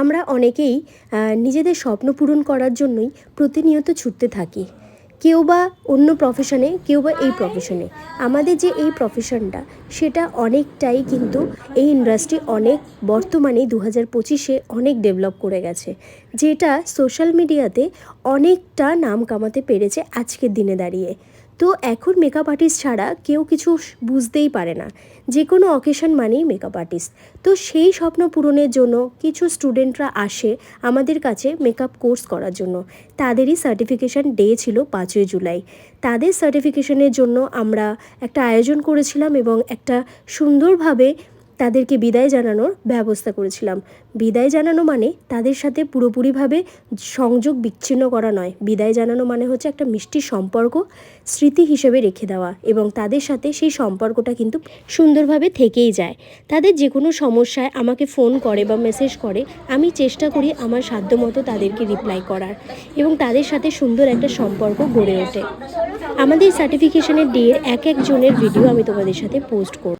আমরা অনেকেই নিজেদের স্বপ্ন পূরণ করার জন্যই প্রতিনিয়ত ছুটতে থাকি। কেউ বা অন্য প্রফেশনে, কেউ বা এই প্রফেশনে। আমাদের যে এই প্রফেশনটা সেটা অনেকটাই কিন্তু এই ইন্ডাস্ট্রি অনেক বর্তমানে 2025-এ অনেক ডেভেলপ করে গেছে, যেটা সোশ্যাল মিডিয়াতে অনেকটা নাম কামাতে পেরেছে আজকের দিনে দাঁড়িয়ে। তো এখন মেকআপ আর্টিস্ট ছাড়া কেউ কিছু বুঝতেই পারে না, যে কোনো অকেশন মানেই মেকআপ আর্টিস্ট। তো সেই স্বপ্ন পূরণের জন্য কিছু স্টুডেন্টরা আসে আমাদের কাছে মেকআপ কোর্স করার জন্য। তাদেরই সার্টিফিকেশান ডে ছিল 5ই জুলাই। তাদের সার্টিফিকেশনের জন্য আমরা একটা আয়োজন করেছিলাম এবং একটা সুন্দরভাবে তাদেরকে বিদায় জানানোর ব্যবস্থা করেছিলাম। বিদায় জানানো মানে তাদের সাথে পুরোপুরিভাবে সংযোগ বিচ্ছিন্ন করা নয়। বিদায় জানানো মানে হচ্ছে একটা মিষ্টি সম্পর্ক স্মৃতি হিসেবে রেখে দেওয়া, এবং তাদের সাথে সেই সম্পর্কটা কিন্তু সুন্দরভাবে থেকেই যায়। তাদের যে কোনো সমস্যায় আমাকে ফোন করে বা মেসেজ করে, আমি চেষ্টা করি আমার সাধ্যমতো তাদেরকে রিপ্লাই করার, এবং তাদের সাথে সুন্দর একটা সম্পর্ক গড়ে ওঠে। আমাদের সার্টিফিকেশনের ডের এক একজনের ভিডিও আমি তোমাদের সাথে পোস্ট করব।